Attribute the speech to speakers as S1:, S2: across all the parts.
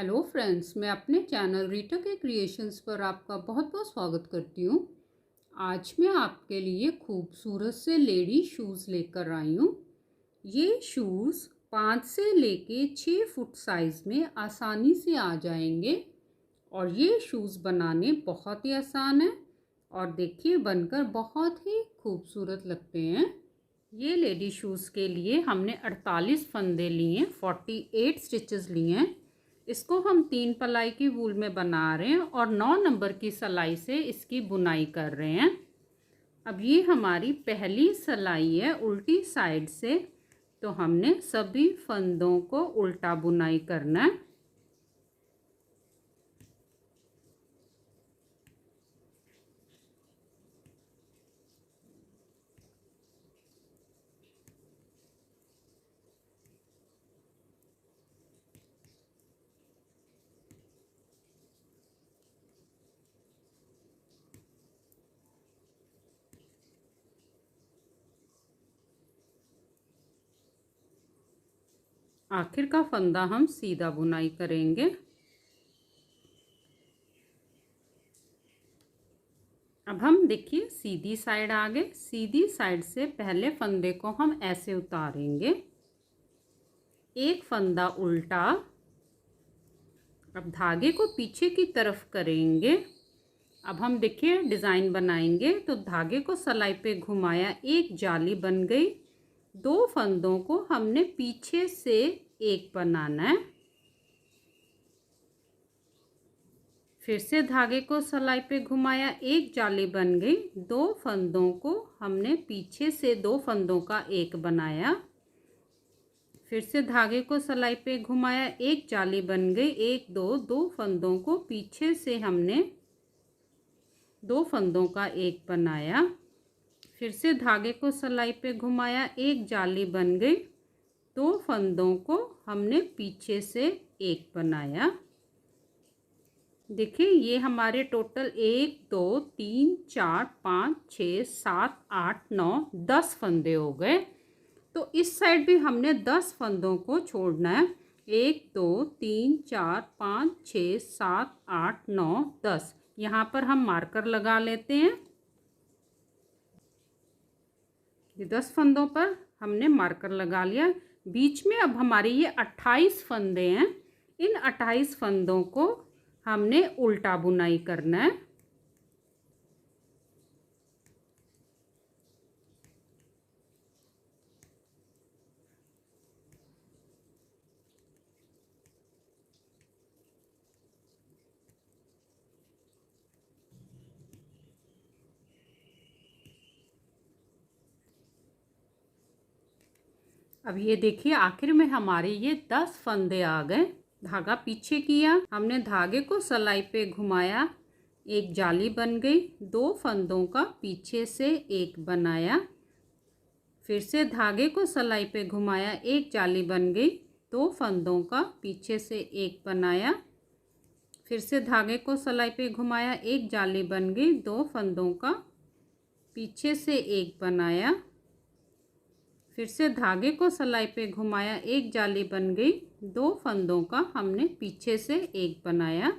S1: Hello friends, मैं अपने channel Rita के क्रिएशंस पर आपका बहुत बहुत स्वागत करती हूँ। आज मैं आपके लिए खूबसूरत से लेडी शूज़ लेकर आई हूँ। ये शूज़ 5 से लेके 6 फुट साइज़ में आसानी से आ जाएंगे और ये शूज़ बनाने बहुत ही आसान है और देखिए बनकर बहुत ही खूबसूरत लगते हैं। ये लेडी शूज़ के लिए हमने 48 फंदे लिए, 48 स्टिचेस लिए हैं। इसको हम 3 पलाई की वूल में बना रहे हैं और 9 नंबर की सिलाई से इसकी बुनाई कर रहे हैं। अब ये हमारी पहली सिलाई है उल्टी साइड से, तो हमने सभी फंदों को उल्टा बुनाई करना है। आखिर का फंदा हम सीधा बुनाई करेंगे। अब हम देखिए सीधी साइड आ गए। सीधी साइड से पहले फंदे को हम ऐसे उतारेंगे, एक फंदा उल्टा। अब धागे को पीछे की तरफ करेंगे। अब हम देखिए डिज़ाइन बनाएंगे, तो धागे को सिलाई पे घुमाया, एक जाली बन गई। 2 फंदों को हमने पीछे से एक बनाना है। फिर से धागे को सिलाई पे घुमाया, एक जाली बन गई। 2 फंदों को हमने पीछे से 2 फंदों का एक बनाया। फिर से धागे को सिलाई पे घुमाया, एक जाली बन गई। 1 2 फंदों को पीछे से हमने 2 फंदों का एक बनाया। फिर से धागे को सिलाई पे घुमाया, एक जाली बन गई। 2 फंदों को हमने पीछे से एक बनाया। देखिए ये हमारे टोटल 1 2 3 4 5 6 7 8 9 10 फंदे हो गए। तो इस साइड भी हमने 10 फंदों को छोड़ना है। 1 2 3 4 5 6 7 8 9 10। यहाँ पर हम मार्कर लगा लेते हैं। ये 10 फंदों पर हमने मार्कर लगा लिया। बीच में अब हमारे ये 28 फंदे हैं। इन 28 फंदों को हमने उल्टा बुनाई करना है। अब ये देखिए आखिर में हमारे ये 10 फंदे आ गए। धागा पीछे किया, हमने धागे को सिलाई पे घुमाया, एक जाली बन गई। 2 फंदों का पीछे से एक बनाया। फिर से धागे को सिलाई पे घुमाया, एक जाली बन गई। 2 फंदों का पीछे से एक बनाया। फिर से धागे को सिलाई पे घुमाया, एक जाली बन गई। 2 फंदों का पीछे से एक बनाया। फिर से धागे को सिलाई पे घुमाया, एक जाली बन गई। 2 फंदों का हमने पीछे से एक बनाया।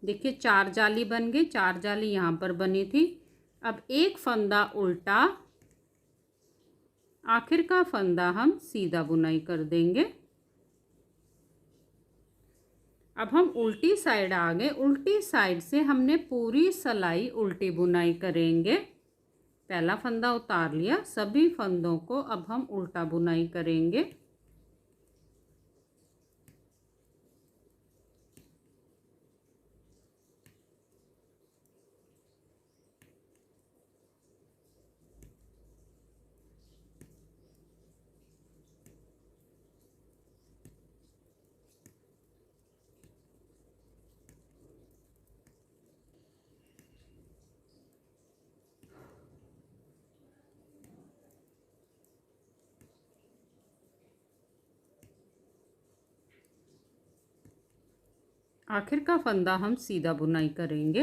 S1: देखिए 4 जाली बन गई। 4 जाली यहाँ पर बनी थी। अब एक फंदा उल्टा, आखिर का फंदा हम सीधा बुनाई कर देंगे। अब हम उल्टी साइड आ गए। उल्टी साइड से हमने पूरी सिलाई उल्टी बुनाई करेंगे। पहला फंदा उतार लिया, सभी फंदों को अब हम उल्टा बुनाई करेंगे। आखिर का फंदा हम सीधा बुनाई करेंगे।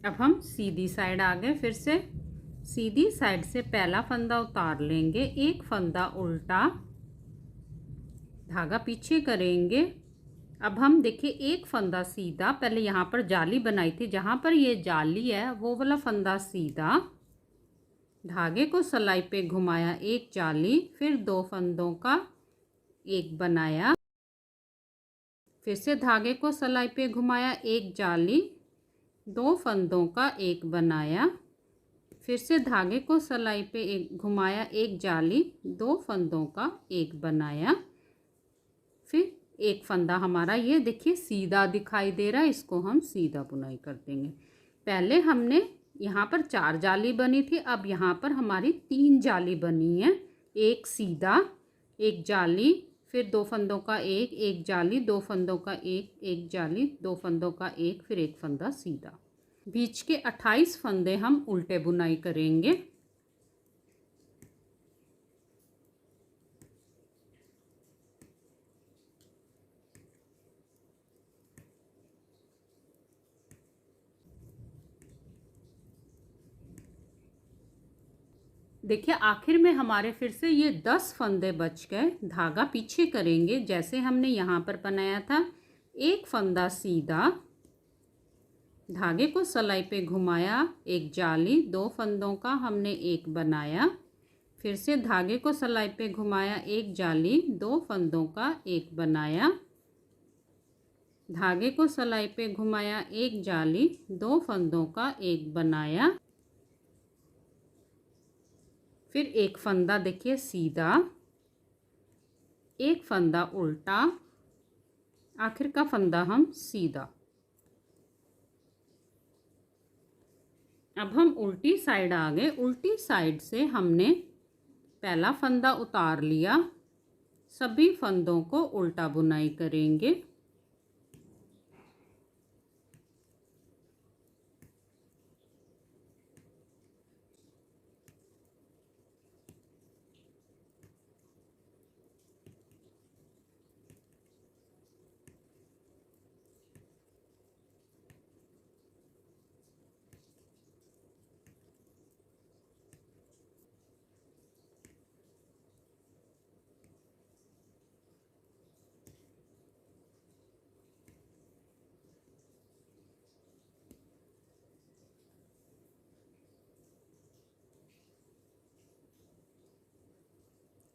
S1: अब हम सीधी साइड आ गए। फिर से सीधी साइड से पहला फंदा उतार लेंगे, एक फंदा उल्टा। धागा पीछे करेंगे। अब हम देखिए एक फंदा सीधा, पहले यहाँ पर जाली बनाई थी, जहाँ पर ये जाली है वो वाला फंदा सीधा, धागे को सिलाई पे घुमाया एक जाली, फिर 2 फंदों का एक बनाया, फिर से धागे को सिलाई पे घुमाया एक जाली, 2 फंदों का एक बनाया, फिर से धागे को सिलाई पे एक घुमाया एक जाली, 2 फंदों का एक बनाया, फिर एक फंदा हमारा ये देखिए सीधा दिखाई दे रहा है, इसको हम सीधा बुनाई कर देंगे। पहले हमने यहाँ पर 4 जाली बनी थी, अब यहाँ पर हमारी 3 जाली बनी है, एक सीधा, एक जाली, फिर 2 फंदों का एक, एक जाली, 2 फंदों का एक, एक जाली, 2 फंदों का एक, फिर एक फंदा सीधा। बीच के 28 फंदे हम उल्टे बुनाई करेंगे। देखिए आखिर में हमारे फिर से ये 10 फंदे बच गए। धागा पीछे करेंगे जैसे हमने यहाँ पर बनाया था, एक फंदा सीधा, धागे को सिलाई पे घुमाया एक जाली, 2 फंदों का हमने एक बनाया, फिर से धागे को सिलाई पे घुमाया एक जाली, 2 फंदों का एक बनाया, धागे को सिलाई पे घुमाया एक जाली, 2 फंदों का एक बनाया, फिर एक फंदा देखिए सीधा, एक फंदा उल्टा, आखिर का फंदा हम सीधा। अब हम उल्टी साइड आ गए। उल्टी साइड से हमने पहला फंदा उतार लिया, सभी फंदों को उल्टा बुनाई करेंगे।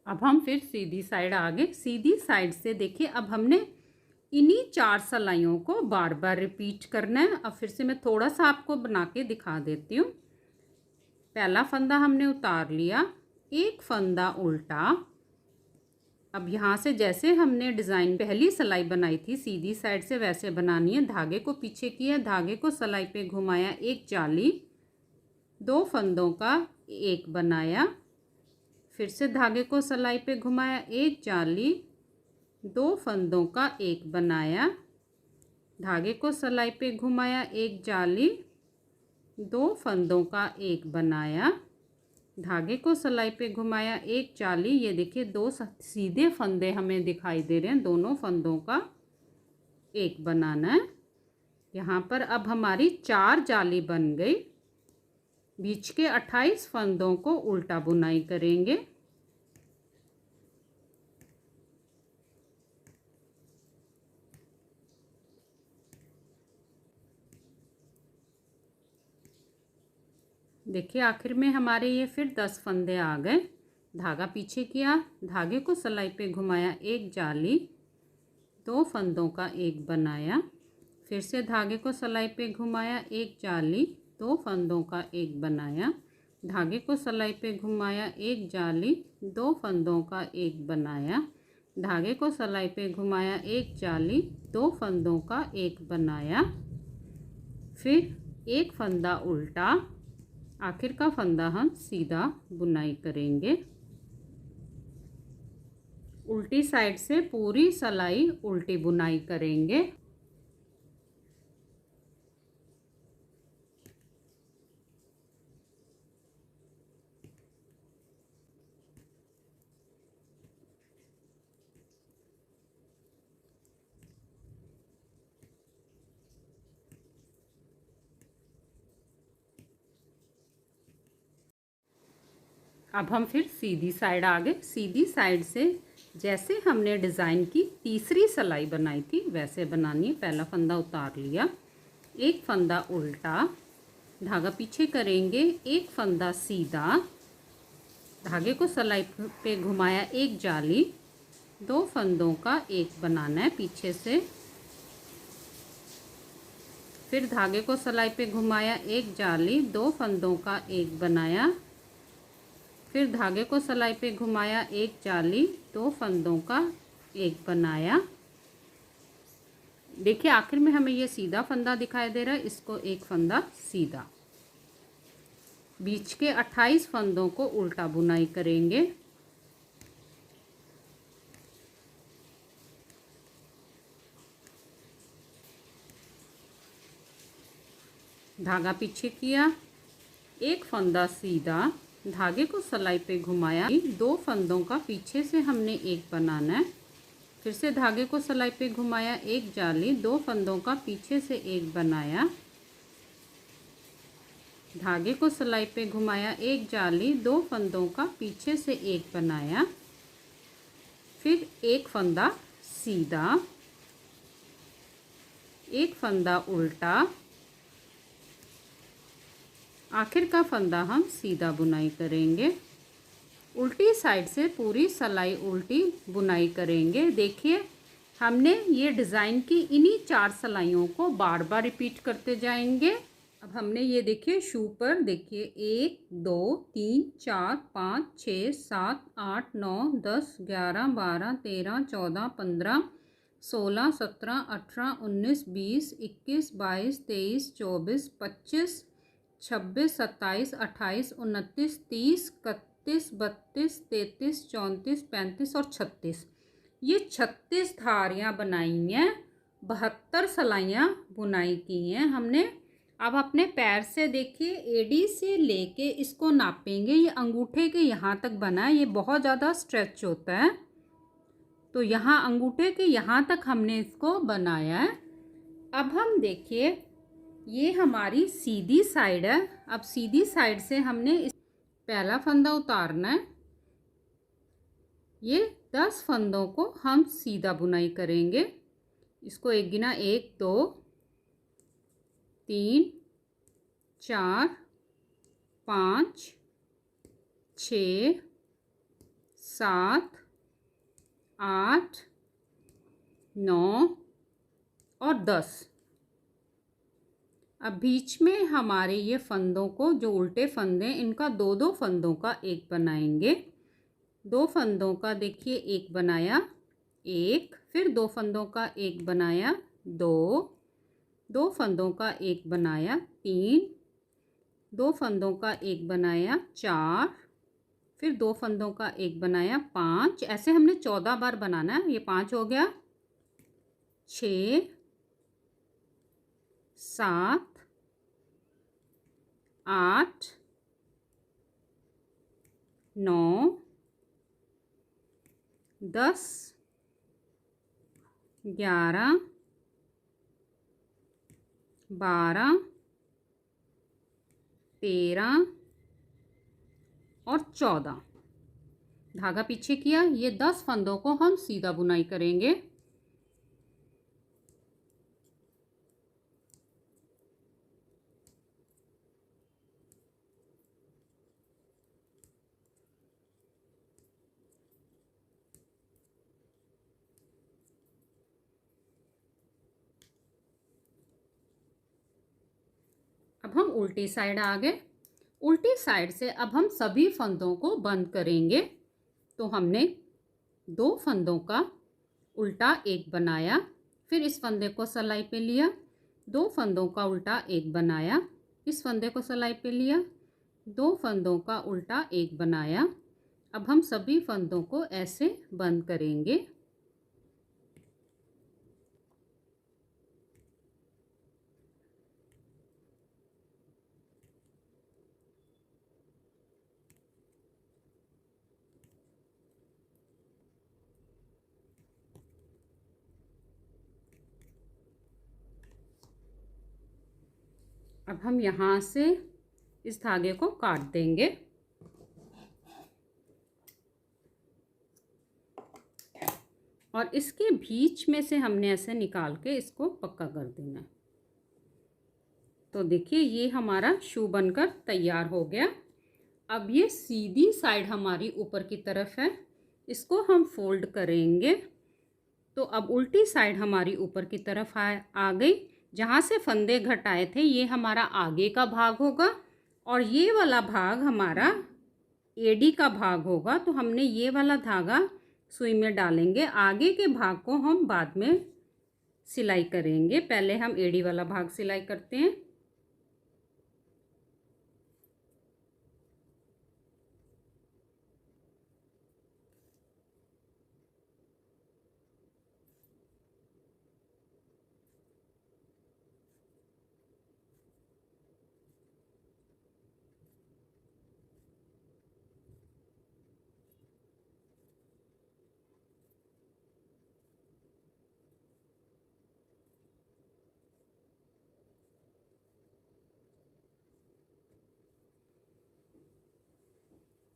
S1: अब हम फिर सीधी साइड आ गए। सीधी साइड से देखिए अब हमने इन्हीं 4 सिलाइयों को बार बार रिपीट करना है। अब फिर से मैं थोड़ा सा आपको बना के दिखा देती हूँ। पहला फंदा हमने उतार लिया, एक फंदा उल्टा। अब यहाँ से जैसे हमने डिज़ाइन पहली सिलाई बनाई थी सीधी साइड से वैसे बनानी है। धागे को पीछे किया, धागे को सिलाई पे घुमाया एक जाली, 2 फंदों का एक बनाया, फिर से धागे को सिलाई पे घुमाया एक जाली, 2 फंदों का एक बनाया, धागे को सिलाई पे घुमाया एक जाली, 2 फंदों का एक बनाया, धागे को सिलाई पे घुमाया एक जाली। ये देखिए 2 सीधे फंदे हमें दिखाई दे रहे हैं, दोनों फंदों का एक बनाना है। यहाँ पर अब हमारी 4 जाली बन गई। बीच के 28 फंदों को उल्टा बुनाई करेंगे। देखिए आखिर में हमारे ये फिर 10 फंदे आ गए। धागा पीछे किया, धागे को सिलाई पे घुमाया एक जाली, 2 फंदों का एक बनाया, फिर से धागे को सिलाई पे घुमाया एक जाली, 2 फंदों का एक बनाया, धागे को सिलाई पे घुमाया एक जाली, 2 फंदों का एक बनाया, धागे को सिलाई पे घुमाया एक जाली, 2 फंदों का एक बनाया, फिर एक फंदा उल्टा, आखिर का फंदा हम सीधा बुनाई करेंगे। उल्टी साइड से पूरी सिलाई उल्टी बुनाई करेंगे। अब हम फिर सीधी साइड आ गए। सीधी साइड से जैसे हमने डिज़ाइन की तीसरी सिलाई बनाई थी वैसे बनानी है। पहला फंदा उतार लिया, एक फंदा उल्टा, धागा पीछे करेंगे, एक फंदा सीधा, धागे को सिलाई पे घुमाया, एक जाली, दो फंदों का एक बनाना है पीछे से, फिर धागे को सिलाई पे घुमाया, एक जाली, दो फंदों का एक बनाया, फिर धागे को सिलाई पे घुमाया, एक जाली, दो फंदों का एक बनाया। देखिए आखिर में हमें ये सीधा फंदा दिखाई दे रहा है, इसको एक फंदा सीधा। बीच के 28 फंदों को उल्टा बुनाई करेंगे। धागा पीछे किया, एक फंदा सीधा, धागे को सिलाई पे घुमाया, दो फंदों का पीछे से हमने एक बनाना है, फिर से धागे को सिलाई पे घुमाया, एक जाली, दो फंदों का पीछे से एक बनाया, धागे को सिलाई पे घुमाया, एक जाली, दो फंदों का पीछे से एक बनाया, फिर एक फंदा सीधा, एक फंदा उल्टा, आखिर का फंदा हम सीधा बुनाई करेंगे। उल्टी साइड से पूरी सिलाई उल्टी बुनाई करेंगे। देखिए हमने ये डिज़ाइन की इन्हीं 4 सिलाइयों को बार बार रिपीट करते जाएंगे। अब हमने ये देखिए शू पर देखिए 1 2 3 4 5 6 7 8 9 10 11 12 13 14 15 16 17 18 19 20 21 22 23 24 25 26 27 28 29 30 31 32 33 34 35 और 36, ये 36 धारियाँ बनाई हैं, 72 सिलाइयाँ बुनाई की हैं हमने। अब अपने पैर से देखिए एडी से लेके इसको नापेंगे। ये अंगूठे के यहाँ तक बना है, ये बहुत ज़्यादा स्ट्रेच होता है, तो यहाँ अंगूठे के यहाँ तक हमने इसको बनाया है। अब हम देखिए ये हमारी सीधी साइड है। अब सीधी साइड से हमने पहला फंदा उतारना है। ये 10 फंदों को हम सीधा बुनाई करेंगे। इसको एक गिना 1 2 3 4 5 6 7 8 9 और 10। अब बीच में हमारे ये फंदों को जो उल्टे फंदे इनका 2-2 फंदों का एक बनाएंगे। 2 फंदों का देखिए एक बनाया, एक, फिर 2 फंदों का एक बनाया, 2, 2 फंदों का एक बनाया, 3, 2 फंदों का एक बनाया, 4, फिर 2 फंदों का एक बनाया, 5। ऐसे हमने 14 बार बनाना है। ये 5 हो गया, 6 7 8 9 10 11 12 13 और 14। धागा पीछे किया, ये 10 फंदों को हम सीधा बुनाई करेंगे। अब हम उल्टी साइड आ गए। उल्टी साइड से अब हम सभी फंदों को बंद करेंगे। तो हमने 2 फंदों का उल्टा एक बनाया, फिर इस फंदे को सिलाई पे लिया, 2 फंदों का उल्टा एक बनाया, इस फंदे को सिलाई पे लिया, 2 फंदों का उल्टा एक बनाया। अब हम सभी फंदों को ऐसे बंद करेंगे। अब हम यहाँ से इस धागे को काट देंगे। और इसके बीच में से हमने ऐसे निकाल के इसको पक्का कर देना है। तो देखिए ये हमारा शू बनकर तैयार हो गया। अब ये सीधी साइड हमारी ऊपर की तरफ है, इसको हम फोल्ड करेंगे तो अब उल्टी साइड हमारी ऊपर की तरफ आ गई। जहाँ से फंदे घटाए थे ये हमारा आगे का भाग होगा और ये वाला भाग हमारा एड़ी का भाग होगा। तो हमने ये वाला धागा सुई में डालेंगे, आगे के भाग को हम बाद में सिलाई करेंगे। पहले हम एड़ी वाला भाग सिलाई करते हैं।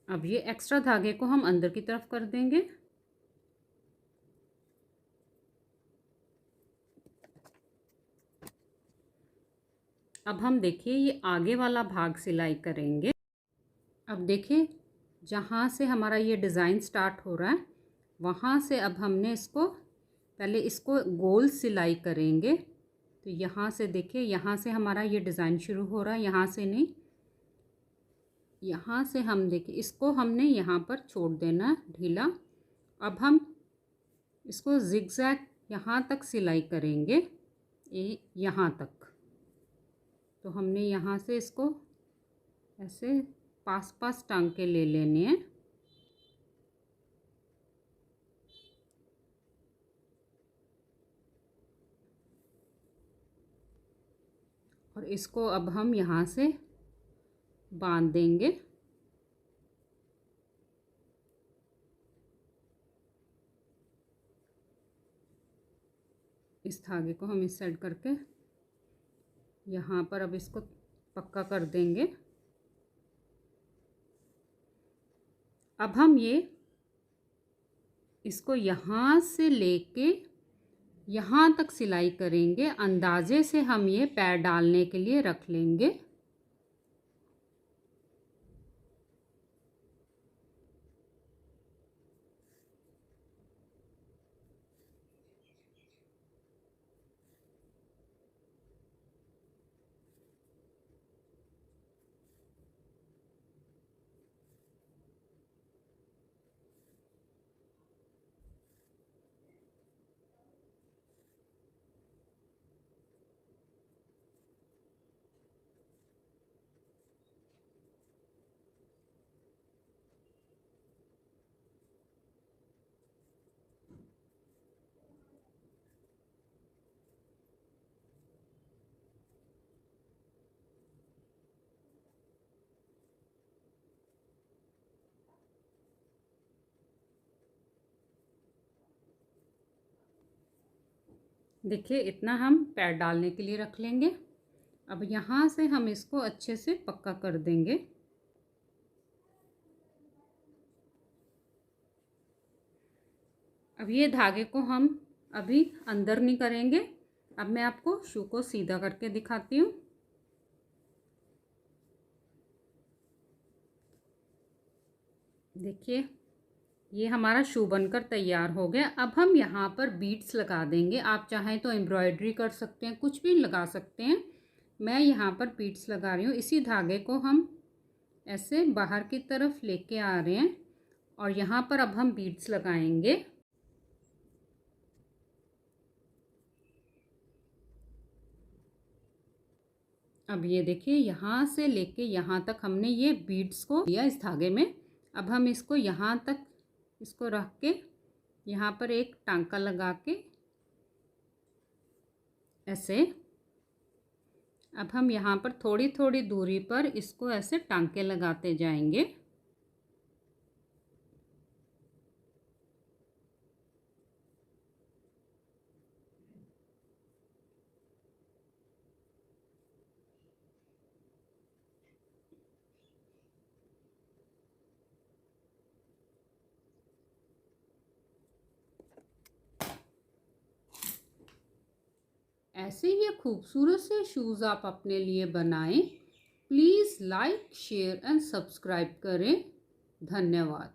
S1: अब ये एक्स्ट्रा धागे को हम अंदर की तरफ कर देंगे। अब हम देखिए ये आगे वाला भाग सिलाई करेंगे। अब देखिए जहाँ से हमारा ये डिज़ाइन स्टार्ट हो रहा है वहाँ से अब हमने इसको पहले इसको गोल सिलाई करेंगे। तो यहाँ से देखिए, यहाँ से हमारा ये डिज़ाइन शुरू हो रहा है, यहाँ से नहीं, यहाँ से हम देखिए इसको हमने यहाँ पर छोड़ देना है ढीला। अब हम इसको जिगजैग यहाँ तक सिलाई करेंगे, यहाँ तक। तो हमने यहाँ से इसको ऐसे पास पास टांग के ले लेने हैं। और इसको अब हम यहाँ से बांध देंगे। इस धागे को हम इस साइड करके यहाँ पर अब इसको पक्का कर देंगे। अब हम ये इसको यहाँ से लेके यहाँ तक सिलाई करेंगे। अंदाजे से हम ये पैर डालने के लिए रख लेंगे। देखिए इतना हम पैर डालने के लिए रख लेंगे। अब यहाँ से हम इसको अच्छे से पक्का कर देंगे। अब ये धागे को हम अभी अंदर नहीं करेंगे। अब मैं आपको शू को सीधा करके दिखाती हूँ। देखिए ये हमारा शू बनकर तैयार हो गया। अब हम यहाँ पर बीड्स लगा देंगे। आप चाहें तो एम्ब्रॉयडरी कर सकते हैं, कुछ भी लगा सकते हैं। मैं यहाँ पर बीड्स लगा रही हूँ। इसी धागे को हम ऐसे बाहर की तरफ लेके आ रहे हैं और यहाँ पर अब हम बीड्स लगाएंगे। अब ये देखिए यहाँ से लेके यहाँ तक हमने ये बीड्स को दिया इस धागे में। अब हम इसको यहाँ तक इसको रख के यहाँ पर एक टांका लगा के ऐसे, अब हम यहाँ पर थोड़ी थोड़ी दूरी पर इसको ऐसे टांके लगाते जाएंगे। ऐसे ही खूबसूरत से शूज़ आप अपने लिए बनाएं। Please like, share and subscribe करें। धन्यवाद।